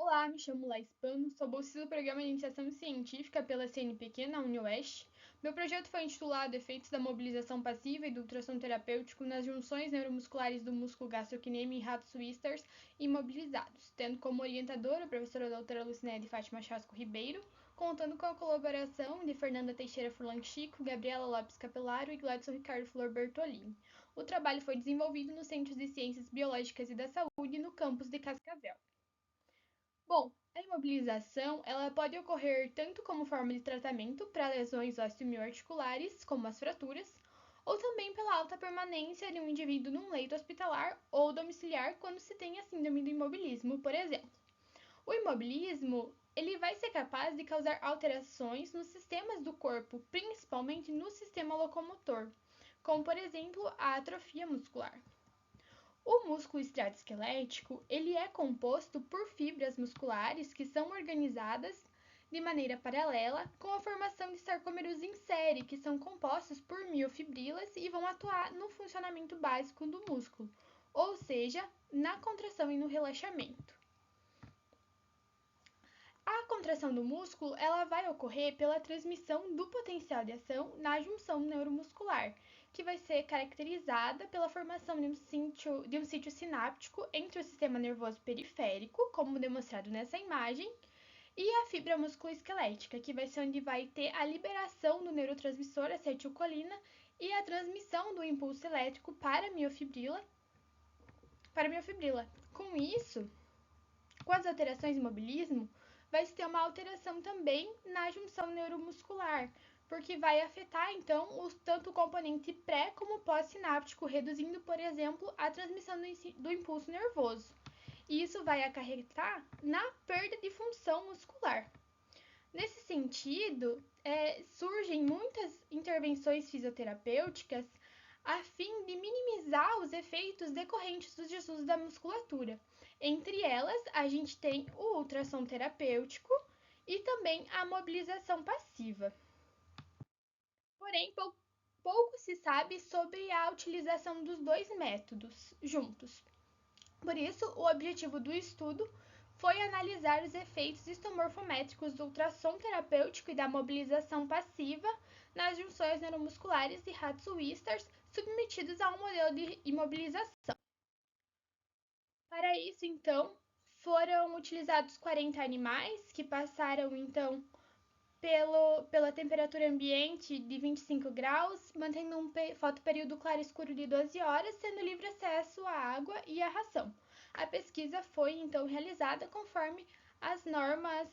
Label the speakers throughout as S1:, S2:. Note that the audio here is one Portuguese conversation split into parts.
S1: Olá, me chamo Laís Pano, sou bolsista do Programa de Iniciação Científica pela CNPq na UniOeste. Meu projeto foi intitulado Efeitos da Mobilização Passiva e do Ultrassom Terapêutico nas junções neuromusculares do músculo gastrocnêmio em ratos Whisters imobilizados, tendo como orientadora a professora doutora Lucinéia Fátima Chasco Ribeiro, contando com a colaboração de Fernanda Teixeira Furlan Chico, Gabriela Lopes Capelaro e Gladson Ricardo Flor Bertolini. O trabalho foi desenvolvido no Centro de Ciências Biológicas e da Saúde, no campus de Cascavel. Bom, a imobilização ela pode ocorrer tanto como forma de tratamento para lesões osteomioarticulares, como as fraturas, ou também pela alta permanência de um indivíduo num leito hospitalar ou domiciliar quando se tem a síndrome do imobilismo, por exemplo. O imobilismo ele vai ser capaz de causar alterações nos sistemas do corpo, principalmente no sistema locomotor, como por exemplo a atrofia muscular. O músculo estriato-esquelético, ele é composto por fibras musculares que são organizadas de maneira paralela com a formação de sarcômeros em série, que são compostos por miofibrilas e vão atuar no funcionamento básico do músculo, ou seja, na contração e no relaxamento. A contração do músculo ela vai ocorrer pela transmissão do potencial de ação na junção neuromuscular, que vai ser caracterizada pela formação de um sítio sináptico entre o sistema nervoso periférico, como demonstrado nessa imagem, e a fibra musculoesquelética, que vai ser onde vai ter a liberação do neurotransmissor acetilcolina e a transmissão do impulso elétrico para a miofibrila. Com isso, com as alterações de imobilismo, vai ter uma alteração também na junção neuromuscular, porque vai afetar, então, tanto o componente pré como pós-sináptico, reduzindo, por exemplo, a transmissão do impulso nervoso. E isso vai acarretar na perda de função muscular. Nesse sentido, surgem muitas intervenções fisioterapêuticas a fim de minimizar os efeitos decorrentes dos desujos da musculatura. Entre elas, a gente tem o ultrassom terapêutico e também a mobilização passiva. Porém, pouco se sabe sobre a utilização dos dois métodos juntos. Por isso, o objetivo do estudo foi analisar os efeitos estomorfométricos do ultrassom terapêutico e da mobilização passiva nas junções neuromusculares de ratos Whisters submetidos a um modelo de imobilização. Para isso, então, foram utilizados 40 animais que passaram, então, pela temperatura ambiente de 25 graus, mantendo um fotoperíodo claro escuro de 12 horas, tendo livre acesso à água e à ração. A pesquisa foi, então, realizada conforme as normas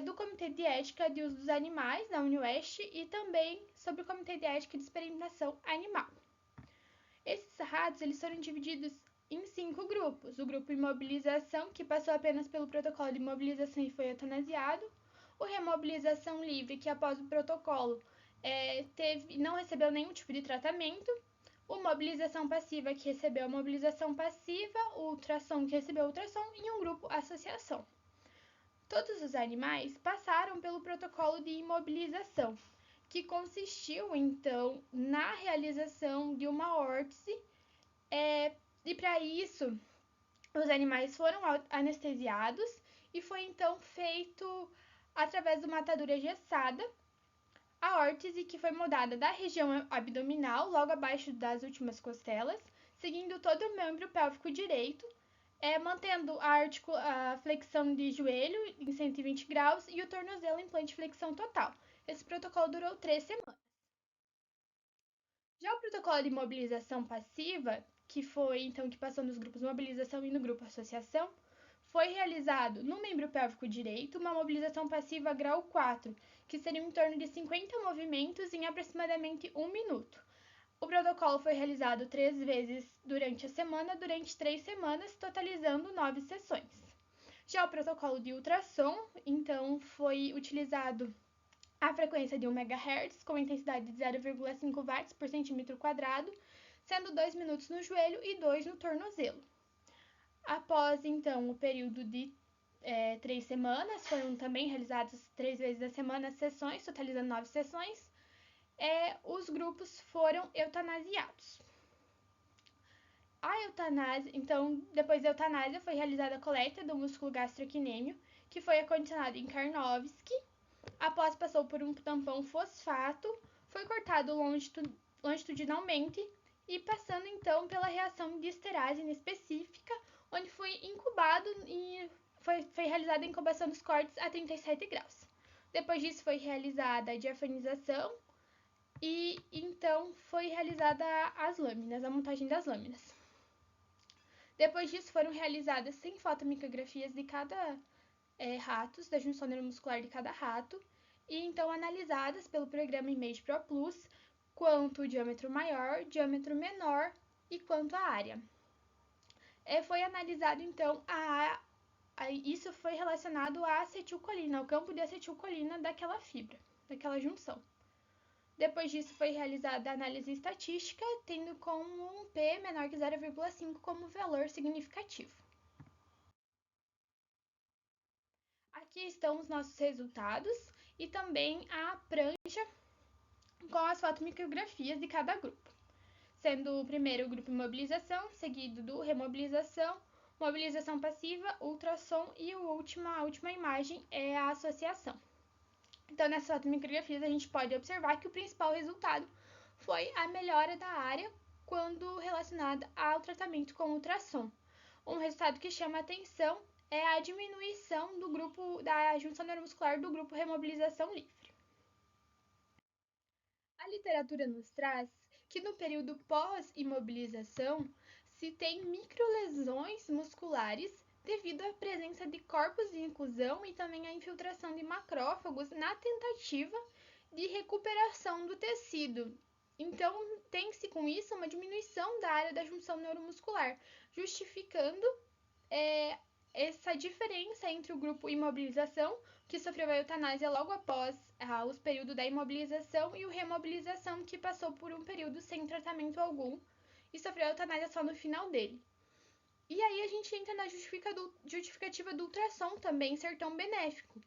S1: do Comitê de Ética de Uso dos Animais da UniOeste e também sobre o Comitê de Ética de Experimentação Animal. Esses ratos eles foram divididos em 5 grupos. O grupo imobilização, que passou apenas pelo protocolo de imobilização e foi eutanasiado. O remobilização livre, que após o protocolo não recebeu nenhum tipo de tratamento. O mobilização passiva, que recebeu a mobilização passiva. O ultrassom, que recebeu o ultrassom. E um grupo associação. Todos os animais passaram pelo protocolo de imobilização, que consistiu, então, na realização de uma órtese, e para isso, os animais foram anestesiados e foi, então, feito através de uma atadura engessada, a órtese que foi moldada da região abdominal, logo abaixo das últimas costelas, seguindo todo o membro pélvico direito, mantendo a flexão de joelho em 120 graus e o tornozelo em flexão total. Esse protocolo durou 3 semanas. Já o protocolo de mobilização passiva, que foi então que passou nos grupos mobilização e no grupo associação, foi realizado no membro pélvico direito uma mobilização passiva grau 4, que seria em torno de 50 movimentos em aproximadamente 1 minuto. O protocolo foi realizado 3 vezes durante a semana, durante 3 semanas, totalizando 9 sessões. Já o protocolo de ultrassom, então, foi utilizado a frequência de 1 MHz com intensidade de 0,5 watts por centímetro quadrado, sendo 2 minutos no joelho e 2 no tornozelo. Após, então, o período de 3 semanas, foram também realizadas 3 vezes a semana sessões, totalizando 9 sessões, os grupos foram eutanasiados. A eutanásia, então, depois da eutanásia, foi realizada a coleta do músculo gastrocnêmio, que foi acondicionado em Karnowski. Após passou por um tampão fosfato, foi cortado longitudinalmente e passando então pela reação de esterase inespecífica, onde foi incubado e foi realizada a incubação dos cortes a 37 graus. Depois disso foi realizada a diafanização e então foi realizada as lâminas, a montagem das lâminas. Depois disso foram realizadas 100 fotomicrografias de cada ratos, da junção neuromuscular de cada rato, e então analisadas pelo programa Image Pro Plus quanto o diâmetro maior, diâmetro menor e quanto a área. Foi analisado então isso foi relacionado à acetilcolina, ao campo de acetilcolina daquela fibra, daquela junção. Depois disso foi realizada a análise estatística, tendo como um P menor que 0,5 como valor significativo. Aqui estão os nossos resultados e também a prancha com as fotomicrografias de cada grupo, sendo o primeiro o grupo imobilização, seguido do remobilização, mobilização passiva, ultrassom e a última imagem é a associação. Então, nessas fotomicrografias, a gente pode observar que o principal resultado foi a melhora da área quando relacionada ao tratamento com ultrassom. Um resultado que chama atenção é a diminuição do grupo da junção neuromuscular do grupo remobilização livre. A literatura nos traz que no período pós-imobilização se tem microlesões musculares devido à presença de corpos de inclusão e também à infiltração de macrófagos na tentativa de recuperação do tecido. Então, tem-se com isso uma diminuição da área da junção neuromuscular, justificando essa diferença entre o grupo imobilização, que sofreu a eutanásia logo após o período da imobilização, e o remobilização, que passou por um período sem tratamento algum e sofreu a eutanásia só no final dele. E aí a gente entra na justificativa do ultrassom também ser tão benéfico,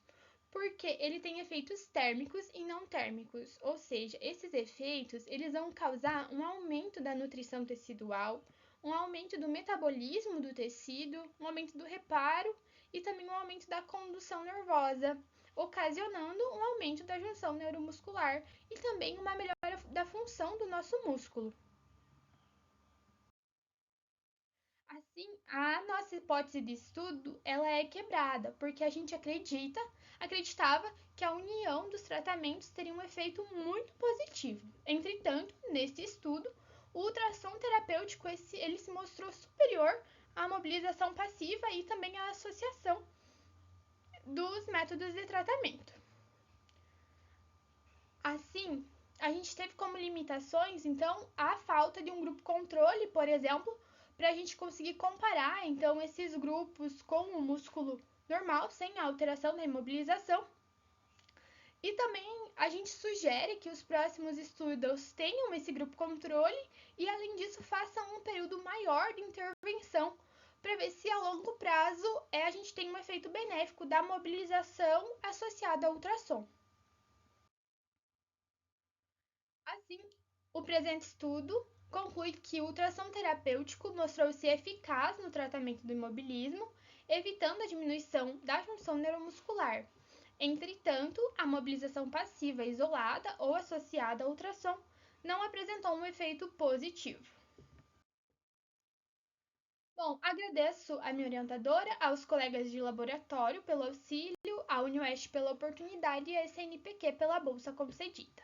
S1: porque ele tem efeitos térmicos e não térmicos, ou seja, esses efeitos eles vão causar um aumento da nutrição tecidual, um aumento do metabolismo do tecido, um aumento do reparo e também um aumento da condução nervosa, ocasionando um aumento da junção neuromuscular e também uma melhora da função do nosso músculo. Assim, a nossa hipótese de estudo ela é quebrada, porque a gente acreditava que a união dos tratamentos teria um efeito muito positivo. Entretanto, nesse estudo, o ultrassom terapêutico ele se mostrou superior à mobilização passiva e também à associação dos métodos de tratamento. Assim, a gente teve como limitações, então, a falta de um grupo controle, por exemplo, para a gente conseguir comparar, então, esses grupos com o músculo normal, sem a alteração da imobilização. E também a gente sugere que os próximos estudos tenham esse grupo controle e, além disso, façam um período maior de intervenção para ver se a longo prazo a gente tem um efeito benéfico da mobilização associada ao ultrassom. Assim, o presente estudo conclui que o ultrassom terapêutico mostrou-se eficaz no tratamento do imobilismo, evitando a diminuição da junção neuromuscular. Entretanto, a mobilização passiva isolada ou associada ao ultrassom não apresentou um efeito positivo. Bom, agradeço a minha orientadora, aos colegas de laboratório pelo auxílio, à UniOeste pela oportunidade e à SNPq pela bolsa concedida.